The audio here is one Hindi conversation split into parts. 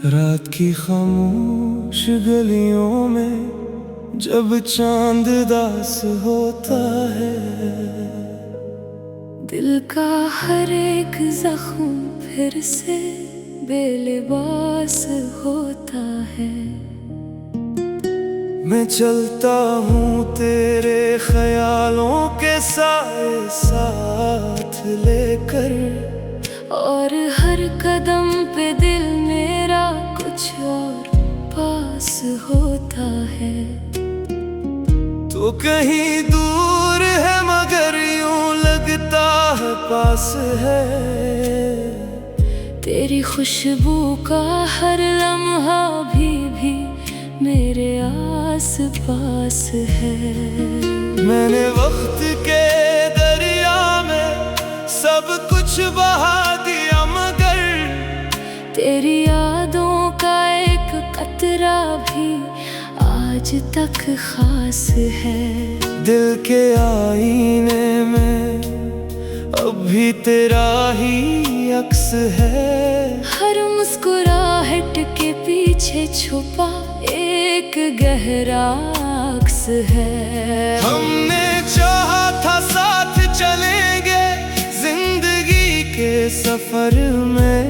रात की खामोश गलियों में जब चांद दास होता है, दिल का हर एक जख्म फिर से बेलिबास होता है। मैं चलता हूँ तेरे ख्यालों के साए साथ लेकर, और हर कदम पे दिल मेरा कुछ और पास होता है। तो कहीं दूर है मगर यूं लगता है पास है। तेरी खुशबू का हर लम्हा भी मेरे आस पास है। मैंने वक्त के दरिया में सब कुछ बहा दिया मगर तेरी यादों का एक कतरा भी आज तक खास है। दिल के आईने में अब भी तेरा ही अक्स है। हर मुस्कुराहट के पीछे छुपा एक गहरा अक्स है। हमने चाहा था साथ चलेंगे जिंदगी के सफर में,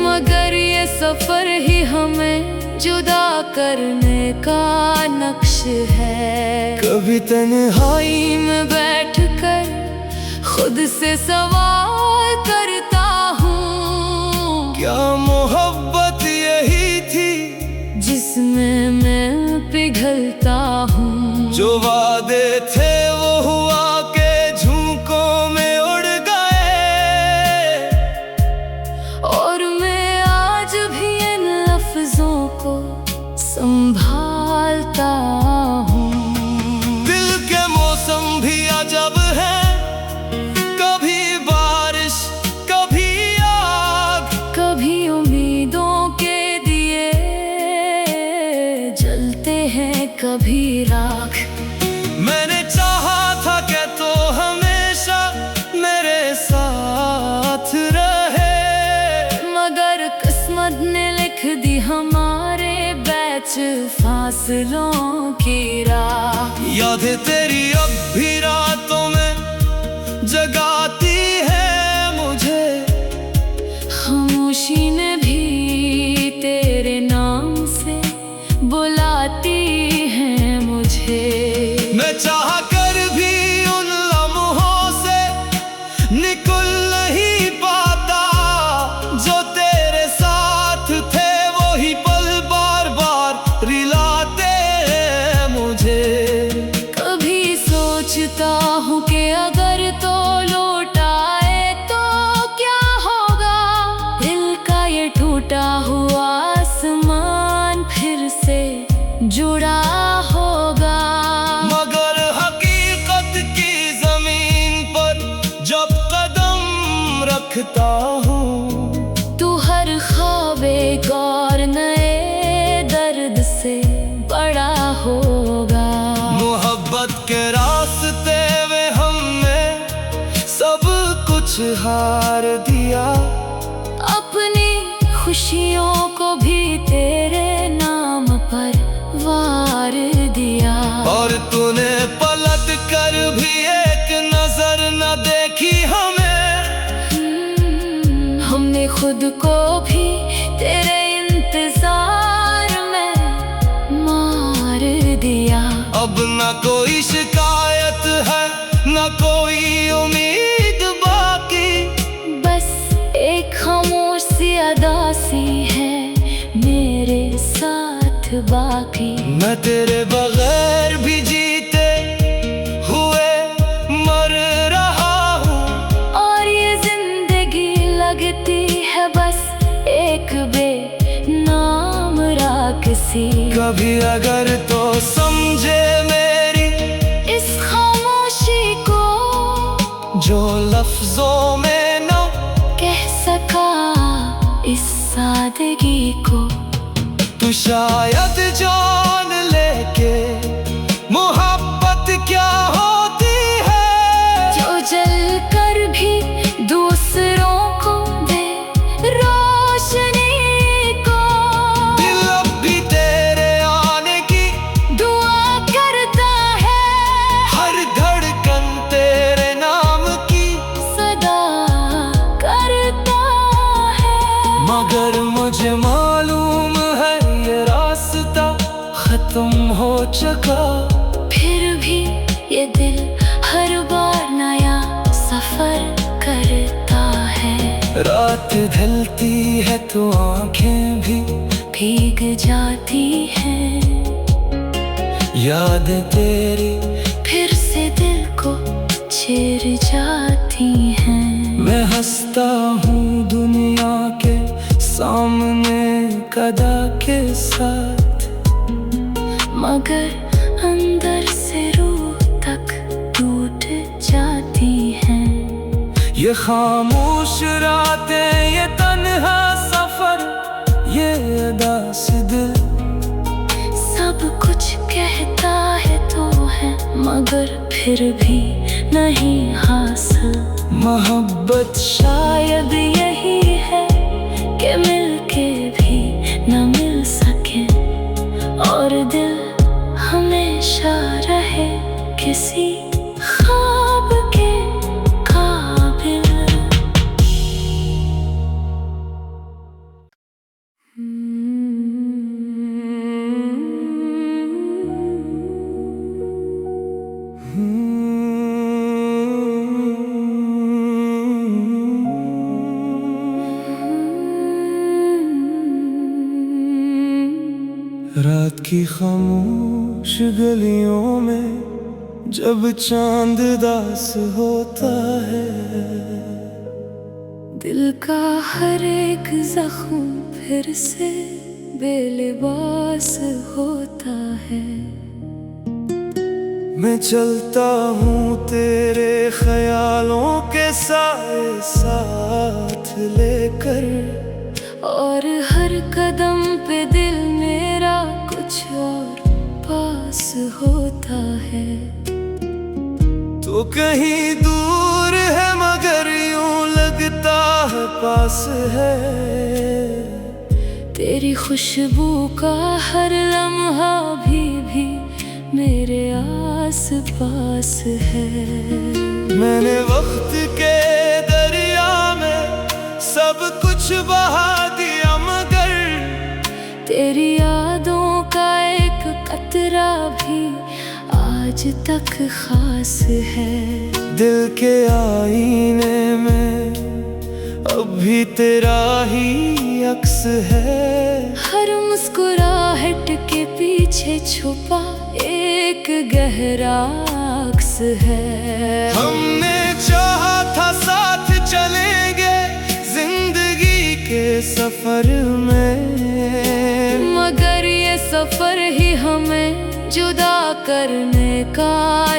मगर ये सफर ही हमें जुदा करने का नक्श है। कभी तन्हाई में बैठकर खुद से सवाल करता हूँ, क्या मोहब्बत यही थी जिसमें मैं पिघलता हूँ। जो वादे थे वो हुआ के झोंकों में उड़ गए, और मैं आज भी इन लफ्जों को संभालता हूँ। दिल के मौसम भी अजब है, कभी बारिश कभी आग, कभी उम्मीदों के दिए जलते हैं कभी राख। मैंने चाहा था कि तो हमेशा मेरे साथ रहे, मगर किस्मत ने लिख दी हमारे बैच फासलों की राह। यादें तेरी अब भी रातों में जगाती है मुझे, खामोशी ने भी तेरे नाम से बुलाती है मुझे। मैं चाह कर भी उन लम्हों से निकल नहीं पाता, जो तेरे साथ थे वही पल बार बार रिलाते हैं मुझे। कभी सोचता हूँ कि अगर तो लौट आए तो क्या होगा, दिल का ये टूटा हुआ आसमान फिर से जुड़ा होगा। मगर हकीकत की जमीन पर जब कदम रखता हूँ, तू हर ख्वाब एक और नए दर्द से बड़ा होगा। मोहब्बत के रास्ते में हमने सब कुछ हार दिया, अपनी खुशियों को भी तेरे नाम पर वार दिया। और तूने पलट कर भी एक नजर न देखी हमें। हमने खुद को भी तेरे इंतजार में मार दिया। अब न कोई शिकायत है न कोई उम्मीद बाकी, बस एक खामोश सी अदासी है मेरे साथ बाकी। मैं तेरे बगैर भी जीते हुए मर रहा हूँ, और ये जिंदगी लगती है बस एक बेनाम राक्षसी। कभी अगर तो समझे मेरी इस खामोशी को, जो लफ्जों में न कह सका इस सादगी को। तू शायद जान लेके मोहब्बत क्या होती है, जो जल कर भी दूसरों को दे रोशनी मगर मुझे मालूम है ये रास्ता खत्म हो चुका। फिर भी ये दिल हर बार नया सफर करता है। रात ढलती है तो आंखें भी भीग जाती हैं। याद तेरी फिर से दिल को छेड़ जाती हैं। मैं हंसता हूँ दुनिया के सामने कदा के साथ, मगर अंदर से रूह तक टूट जाती हैं। ये खामोश रातें, ये तन्हा सफर, ये उदास दिल, सब कुछ कहता है तो है, मगर फिर भी नहीं हासिल। मोहब्बत शायद यही है कि मिलके भी न मिल सके, और दिल हमेशा रहे किसी ख्वाब के काबिल। रात की खामोश गलियों में जब चांद दास होता है, दिल का हर एक जख्म फिर से बेलिबास होता है। मैं चलता हूँ तेरे ख्यालों के साए साथ लेकर, और हर कदम पे दिल मेरा कुछ और पास होता है। तो कहीं दूर है मगर यूं लगता है पास है। तेरी खुशबू का हर लम्हा भी मेरे आस पास है। मैंने वक्त के दरिया में सब कुछ बहा दिया, मगर तेरी यादों का एक कतरा भी आज तक खास है। दिल के आईने में अब भी तेरा ही अक्स है। हर मुस्कुराहट के पीछे छुपा एक गहरा अक्स है। हमने चाहा था साथ चलेंगे जिंदगी के सफर में, मगर ये सफर ही हमें जुदा करने का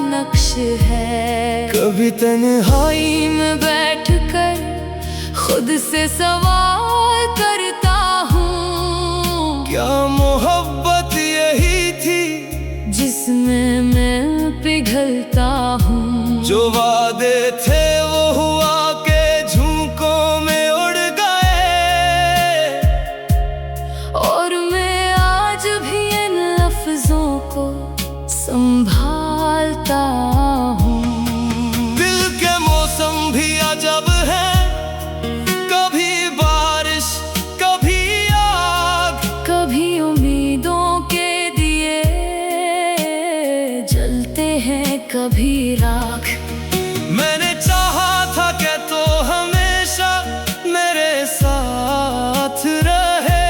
नक्श है। कभी तन्हाई में बैठकर खुद से सवाल करता हूँ, क्या मोहब्बत यही थी जिसमें मैं पिघलता हूँ। जो वादे थे वो हुआ के झोंकों में उड़ गए, और मैं आज भी इन लफ्जों को संभालता हूँ। दिल के मौसम भी अजब है, कभी बारिश कभी आग, कभी उम्मीदों के दिए जलते हैं कभी राख। मैंने चाहा था कि तो हमेशा मेरे साथ रहे,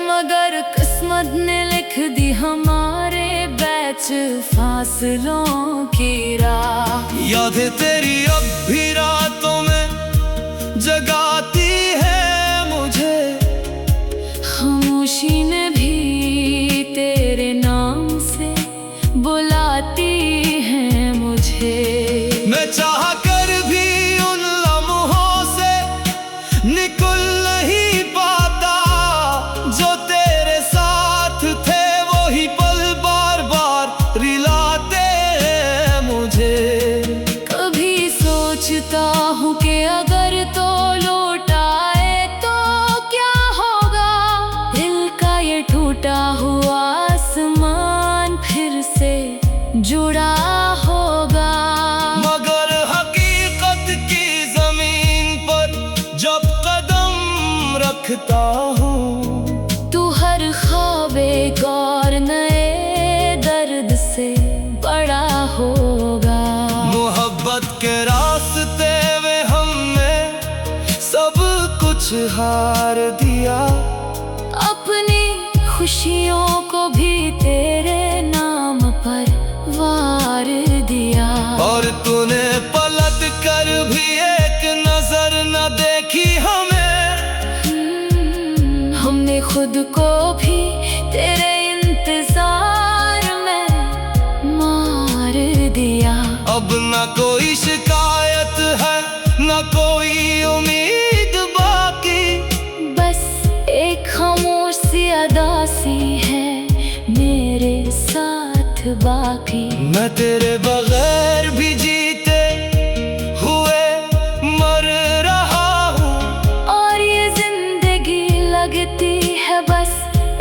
मगर किस्मत ने लिख दी हमारे बैच फासलों की राह। यादें तेरी अब भी रातों में जगाती है मुझे, खामोशी ने भी तेरे नाम से बुलाती है मुझे। मैं चाह कर भी उन लम्हों से निकल नहीं पाता, जो तेरे साथ थे वही पल बार बार रिलाते हैं मुझे। कभी सोचता हूँ कि अगर तो लौट आए तो क्या होगा, दिल का ये टूटा हुआ आसमान फिर से जुड़ा होगा। मगर हकीकत की जमीन पर जब कदम देखता हूँ। तू हर ख्वाब एक और नए दर्द से बड़ा होगा। मोहब्बत के रास्ते में हमने सब कुछ हार दिया। अपनी खुशियों को भी तेरे नाम पर वार दिया। और तूने पलट कर भी एक नजर न देखी हमें। हमने खुद को भी तेरे इंतजार में मार दिया। अब न कोई शिकायत है न कोई उम्मीद बाकी। बस एक खामोश सी अदासी है मेरे साथ बाकी। मैं तेरे बगैर भी जीते हुए मर रहा हूँ। और ये जिंदगी लगती है बस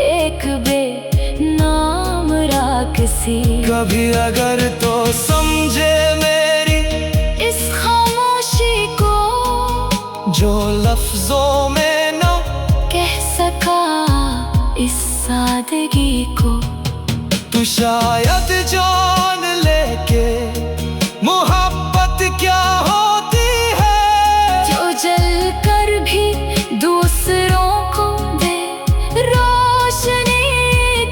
एक बेनाम राक्षसी। कभी अगर तो समझे मेरी इस खामोशी को, जो लफ्जों में न कह सका इस सादगी को। तू शायद जान ले के मोहब्बत क्या होती है। जो जल कर भी दूसरों को दे रोशनी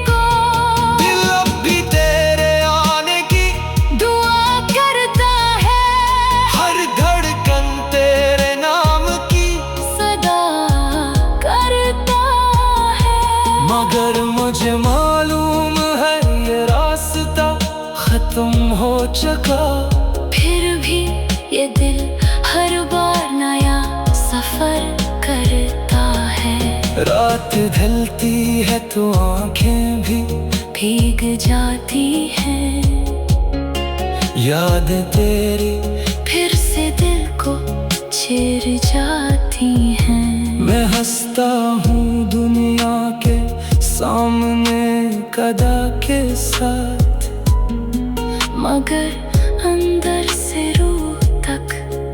को। दिल अब भी तेरे आने की दुआ करता है। हर धड़कन तेरे नाम की सदा करता है। मगर मुझे मालूम है ये रास्ता खत्म हो चुका। फिर भी ये दिल हर बार नया सफर करता है। रात ढलती है तो आंखें भी भीग जाती हैं। याद तेरी फिर से दिल को छेड़ जाती हैं। मैं हंसता हूँ दुनिया के सामने कदा के साथ। मगर अंदर से रूह तक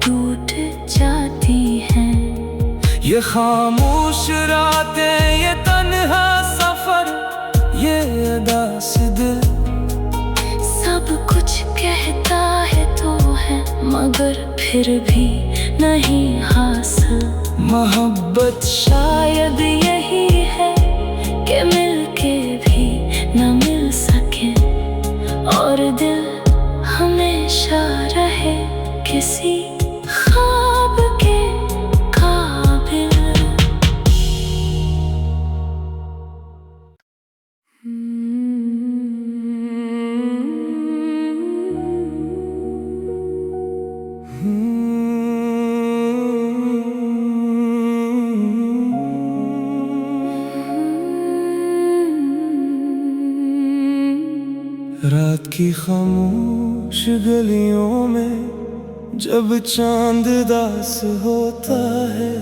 टूट जाती हैं। ये खामोश रातें, ये तन्हा सफर, ये अदास दिल सब कुछ कहता है तो है, मगर फिर भी नहीं हासिल। मोहब्बत शायद यही है कि मिलके भी न मिल सके। और दिल हमेशा रहे किसी ख्वाब के काबिल। रात की खामोश गलियों में जब चांद दास होता है।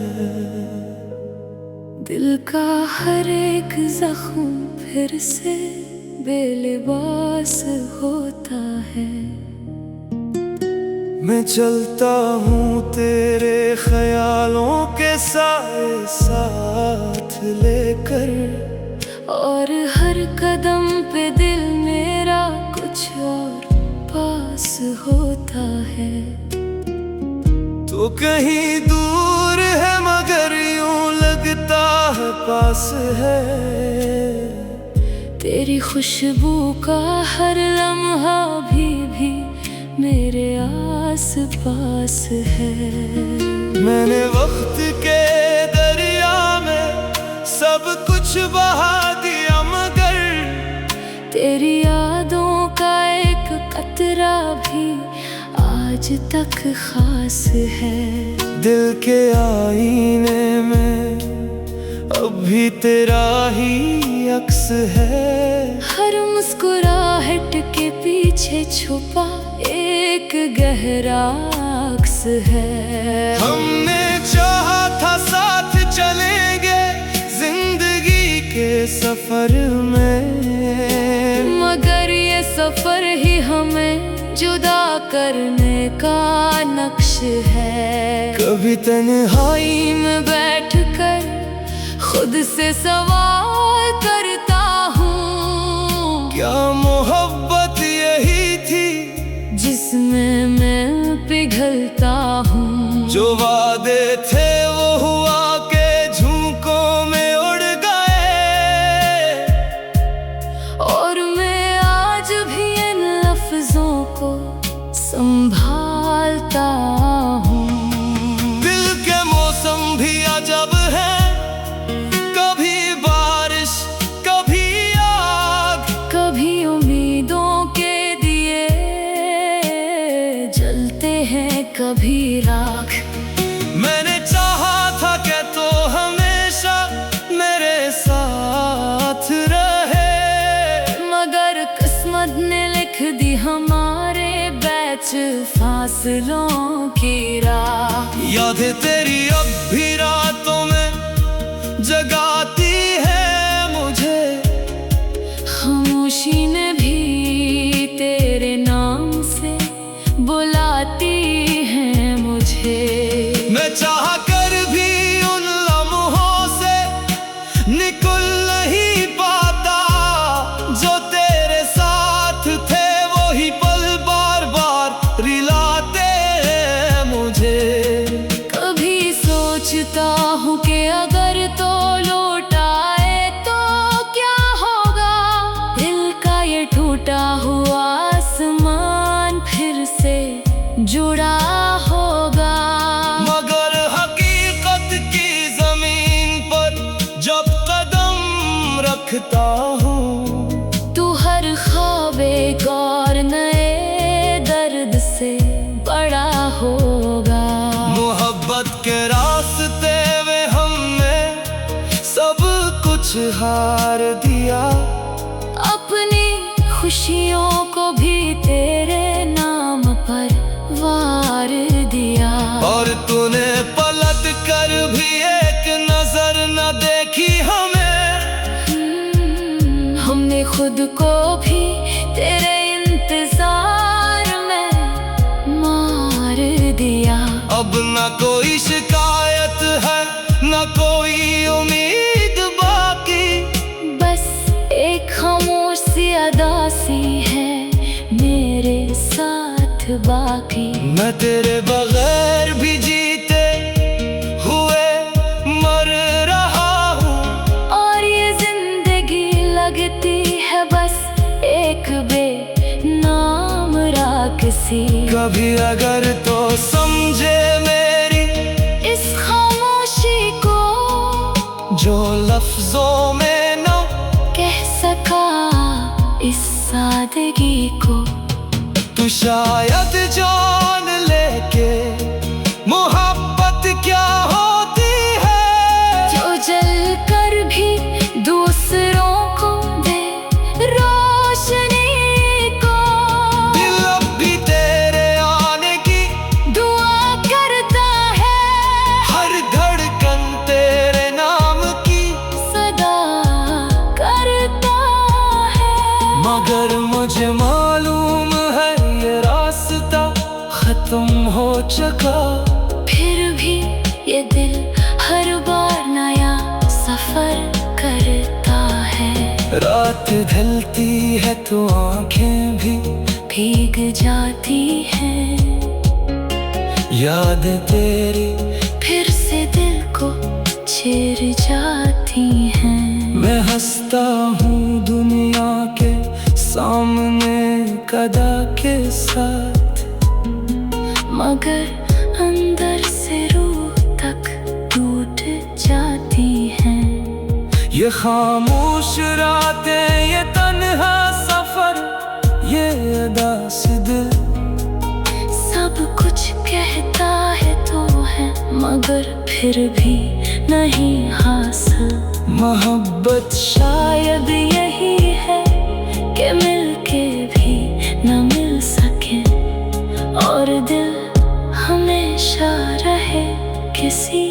दिल का हर एक जख्म फिर से बेलिबास होता है। मैं चलता हूँ तेरे ख्यालों के साए साथ लेकर। और हर कदम पे दिल मेरा कुछ और पास होता है। तो कहीं दूर है मगर यूं लगता है पास है। तेरी खुशबू का हर लम्हा भी मेरे आस पास है। मैंने वक्त के दरिया में सब कुछ बहा दिया मगर तेरी यादों का एक कतरा भी आज तक खास है। दिल के आईने में अब भी तेरा ही अक्स है। हर मुस्कुराहट के पीछे छुपा एक गहरा अक्स है। हमने चाहा था साथ चलेंगे जिंदगी के सफर में, मगर ये सफर ही हमें जुदा करने का नक्श है। कभी तन्हाई में बैठकर खुद से सवाल करता हूँ, क्या मोहब्बत यही थी जिसमें मैं पिघलता हूँ। जो वादे थे वो हुआ के झोंकों में उड़ गए, और मैं आज भी इन लफ्जों को संभालता हूँ। दिल के मौसम भी अजब है, कभी बारिश कभी आग, कभी उम्मीदों के दिए जलते हैं, कभी राख। मैंने चाहा था कि तो हमेशा मेरे साथ रहे, मगर किस्मत ने लिख दी हमारे बैच फासलों की राह। यादें तेरी अब भी रातों में जगाती है मुझे, खामोशी ने भी तेरे नाम से बुलाती है मुझे। मैं चाह कर भी उन लम्हों से निकल नहीं पाता, जो तेरे साथ थे वही पल बार बार रिलाते हैं मुझे। कभी सोचता हूँ कि अगर तो लौट आए तो क्या होगा, दिल का ये टूटा हुआ आसमान फिर से जुड़ा होगा। मगर हकीकत की जमीन पर जब कदम रखता हूँ, तू हर ख्वाबे और नए दर्द से बड़ा होगा। मोहब्बत के रास्ते में हमने सब कुछ हार दिया, अपनी खुशियों को भी तेरे नाम पर वार दिया। और तूने पलट कर भी एक नजर न देखी हमें, हमने खुद को भी तेरे इंतजार में मार दिया। अब न कोई शिकायत है न कोई उम्मीद बाकी, बस एक खामोश सी अदासी है मेरे साथ बाकी। मैं तेरे बगैर भी जीते हुए मर रहा हूँ, और ये जिंदगी लगती है बस एक बेनाम राक्षसी। कभी अगर तो समझे मेरी इस खामोशी को, जो लफ्जों में न कह सका इस सादगी को। तू शायद जान ले के मोहब्बत क्या होती है, जो जल कर भी दूसरों को दे रोशनी को। दिल अब भी तेरे आने की दुआ करता है, हर धड़कन तेरे नाम की सदा करता है। मगर मुझे मालूम है ये रास्ता खत्म हो चुका, फिर भी ये दिल हर बार नया सफर करता है। रात ढलती है तो आंखें भी भीग जाती हैं, याद तेरी फिर से दिल को छेड़ जाती हैं। मैं हंसता हूँ दुनिया के सामने कदा के साथ, मगर अंदर से रूह तक टूट जाती हैं। ये खामोश रातें ये तन्हा सफर ये अदास दिल, सब कुछ कहता है तो है मगर फिर भी नहीं हासिल। मोहब्बत शायद यही है कि मिलके भी न मिल सके, और दिल हमेशा रहे किसी